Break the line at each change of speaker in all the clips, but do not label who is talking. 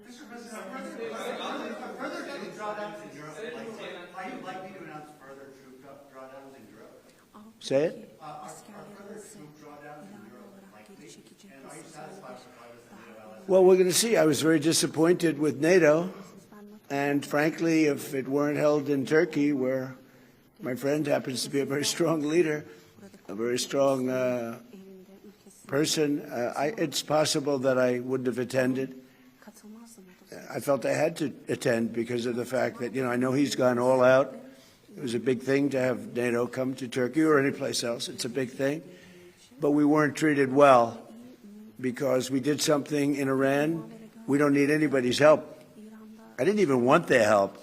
Mr. President, further troop drawdowns in Europe, are you likely to announce further troop drawdowns in Europe?
Say it.
Are further troop drawdowns in Europe likely? And are you satisfied with progress in NATO?
Well, we're going to see. I was very disappointed with NATO. And frankly, if it weren't held in Turkey, where my friend happens to be a very strong leader, a very strong person, it's possible that I wouldn't have attended. I felt I had to attend because of the fact that, I know he's gone all out. It was a big thing to have NATO come to Turkey or any place else. It's a big thing. But we weren't treated well because we did something in Iran. We don't need anybody's help. I didn't even want their help.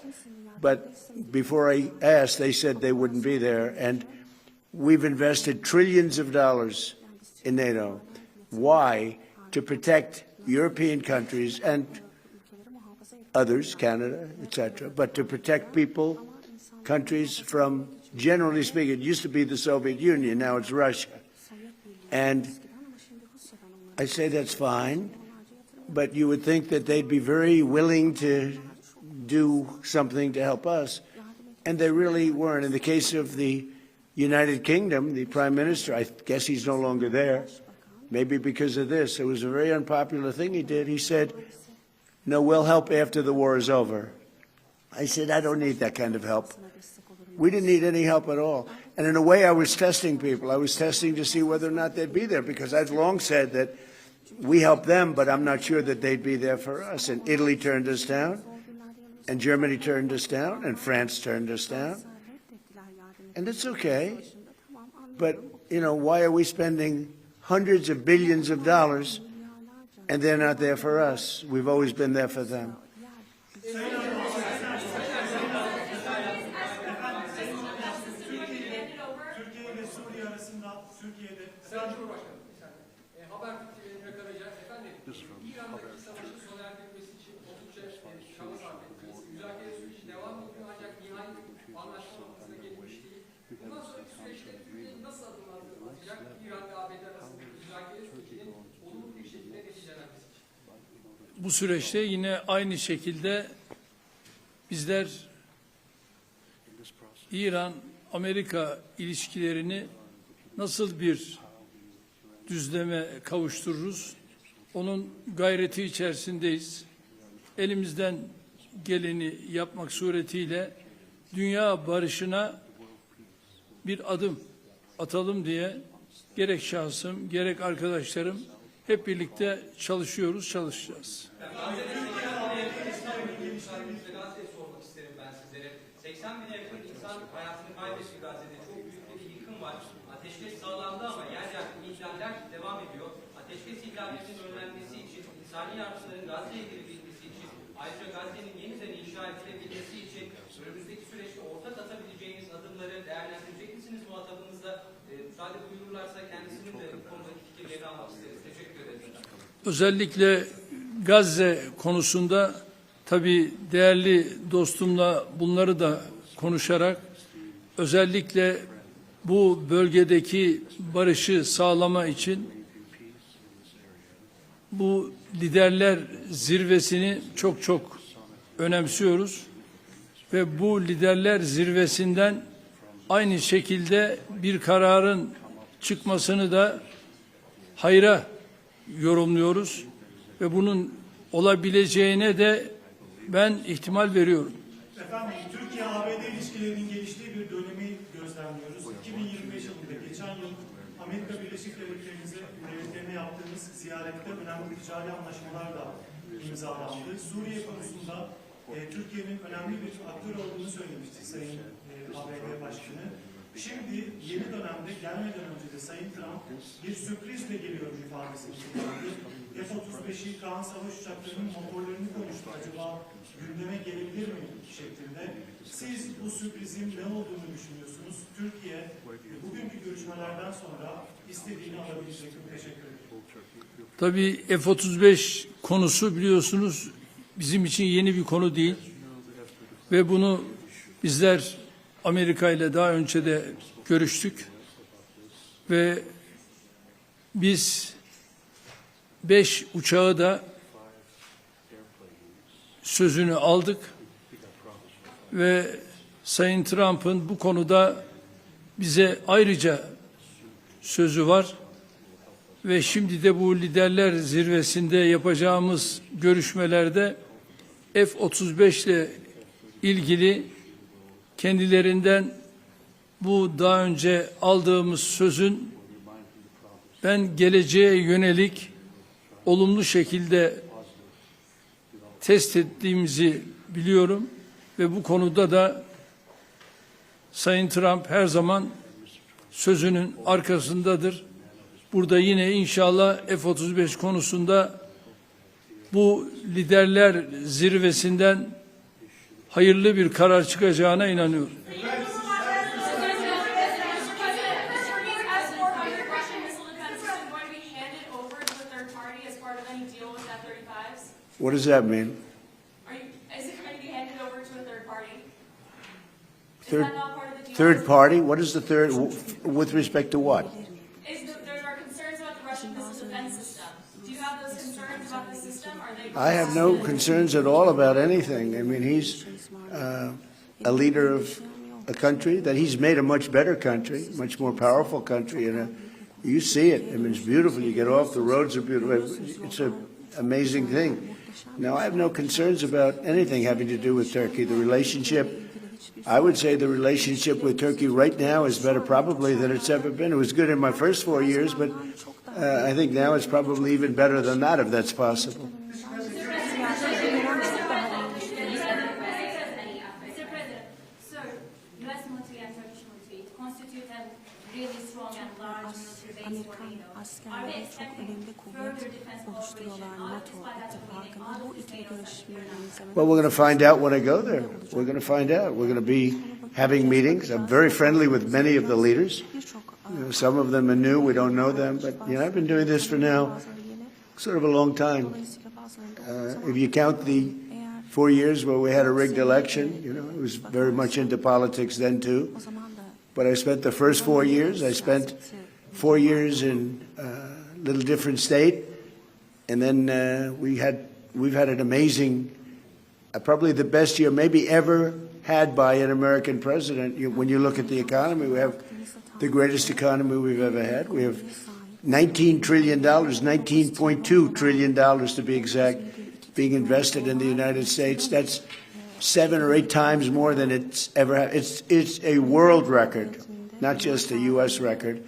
But before I asked, they said they wouldn't be there. And we've invested trillions of dollars in NATO. Why? To protect European countries and others, Canada, etc., but to protect people, countries from, generally speaking, it used to be the Soviet Union, now it's Russia. And I say that's fine, but you would think that they'd be very willing to do something to help us, and they really weren't. In the case of the United Kingdom, the Prime Minister, I guess he's no longer there, maybe because of this. It was a very unpopular thing he did. He said, no, we'll help after the war is over. I said, I don't need that kind of help. We didn't need any help at all. And in a way, I was testing people. I was testing to see whether or not they'd be there, because I've long said that we helped them, but I'm not sure that they'd be there for us. And Italy turned us down, and Germany turned us down, and France turned us down. And it's okay. But, why are we spending hundreds of billions of dollars and they're not there for us? We've always been there for them.
Sayın Cumhurbaşkanı, haber fikirlerine kalacak. Efendim, İran'daki savaşın sona erdirilmesi için oldukça çaba sarf ettiniz. Müzakere süreci devam ediyor ancak nihai anlaşma noktasına gelinmiş değil. Bundan sonraki süreçte Türkiye nasıl adımlar atacak? İran ve ABD arasındaki müzakere sürecinin olumlu bir şekilde neticelenmesi için.
Bu süreçte yine aynı şekilde bizler İran-Amerika ilişkilerini nasıl bir düzleme kavuştururuz? Onun gayreti içerisindeyiz. Elimizden geleni yapmak suretiyle dünya barışına bir adım atalım diye gerek şahsım, gerek arkadaşlarım hep birlikte çalışacağız.
Sormak isterim ben sizlere. 80 bine yakın insan hayatını kaybetti Gazze'de. Çok büyük bir yıkım var. Ateşkes sağlandı ama yer yer ihlaller devam ediyor. Ateşkes ihlallerinin önlenmesi için, insani yardımların Gazze'ye girebilmesi için, ayrıca Gazze'nin yeniden inşa edilebilmesi için önümüzdeki süreçte ortak atabileceğiniz adımları değerlendirecek misiniz muhatabınızla? Müsaade buyururlarsa kendisinin de bu konudaki fikirlerini almak isteriz. Teşekkür ederim.
Özellikle Gazze konusunda tabii değerli dostumla bunları da konuşarak özellikle bu bölgedeki barışı sağlama için bu liderler zirvesini çok önemsiyoruz ve bu liderler zirvesinden aynı şekilde bir kararın çıkmasını da hayra yorumluyoruz ve bunun olabileceğine de ben ihtimal veriyorum.
Efendim, Türkiye-ABD ilişkilerinin geliştiği bir dönemi gözlemliyoruz. 2025 yılında, geçen yıl Amerika Birleşik Devletleri'ne yaptığımız ziyarette önemli ticari anlaşmalar da imzalandı. Suriye konusunda Türkiye'nin önemli bir aktör olduğunu söylemişti Sayın ABD Başkanı. Şimdi yeni dönemde gelmeden önce de Sayın Trump bir sürprizle geliyor ifadesini kullandı. F-35'i Kaan savaş uçaklarının motorlarını konuştu. Acaba gündeme gelebilir mi şeklinde. Siz bu sürprizin ne olduğunu düşünüyorsunuz? Türkiye bugünkü görüşmelerden sonra istediğini alabilecek mi? Teşekkür ederim.
Tabii F-35 konusu biliyorsunuz bizim için yeni bir konu değil. Ve bunu bizler Amerika ile daha önce de görüştük. Ve biz 5 uçağı da sözünü aldık ve Sayın Trump'ın bu konuda bize ayrıca sözü var ve şimdi de bu liderler zirvesinde yapacağımız görüşmelerde F-35 ile ilgili kendilerinden bu daha önce aldığımız sözün ben geleceğe yönelik olumlu şekilde test ettiğimizi biliyorum ve bu konuda da Sayın Trump her zaman sözünün arkasındadır. Burada yine inşallah F-35 konusunda bu liderler zirvesinden hayırlı bir karar çıkacağına inanıyorum.
What does that mean?
Is it going to be handed over to a third party?
Third,
Is that not part of the deal?
third party? What is the third, with respect to what?
There are concerns about the Russian missile defense system. Do you have those concerns about the system? Are they?
I have no concerns at all about anything. I mean, he's a leader of a country that he's made a much better country, much more powerful country. And you see it. I mean, it's beautiful. You get off, the roads are beautiful. It's an amazing thing. Now, I have no concerns about anything having to do with Turkey. The relationship, I would say the relationship with Turkey right now is better probably than it's ever been. It was good in my first 4 years, but I think now it's probably even better than that, if that's possible.
Mr. President, so U.S. military and Turkish military constitute a really strong and large military base for NATO. Are we expecting further defense cooperation?
Well, we're going to find out when I go there. We're going to find out. We're going to be having meetings. I'm very friendly with many of the leaders. You know, some of them are new. We don't know them. But, you know, I've been doing this for now sort of a long time. If you count the 4 years where we had a rigged election, you know, I was very much into politics then, too. But I spent the first 4 years. I spent 4 years in a little different state. And then we've had an amazing, probably the best year maybe ever had by an American president. When you look at the economy, we have the greatest economy we've ever had. We have $19 trillion, $19.2 trillion to be exact, being invested in the United States. That's 7 or 8 times more than it's ever had. It's a world record, not just a U.S. record.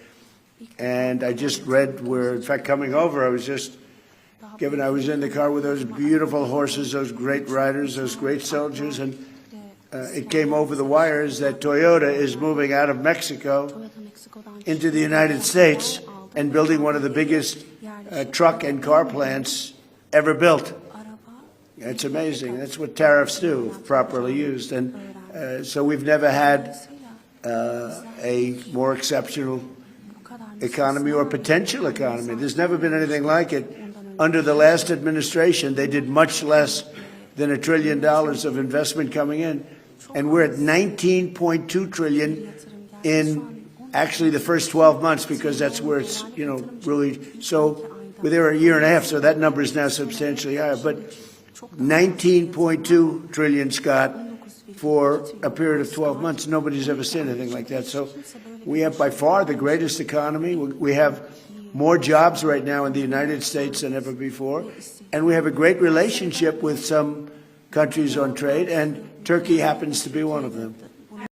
And I just read where, in fact, coming over, I was in the car with those beautiful horses, those great riders, those great soldiers, and it came over the wires that Toyota is moving out of Mexico into the United States and building one of the biggest truck and car plants ever built. It's amazing. That's what tariffs do, if properly used. And so we've never had a more exceptional economy or potential economy. There's never been anything like it. Under the last administration, they did much less than $1 trillion of investment coming in. And we're at $19.2 trillion in actually the first 12 months, because that's where it's, you know, really, so we're there a year and a half, so that number is now substantially higher. But 19.2 trillion, Scott, for a period of 12 months. Nobody's ever seen anything like that. So we have by far the greatest economy. We have more jobs right now in the United States than ever before. And we have a great relationship with some countries on trade, and Turkey happens to be one of them.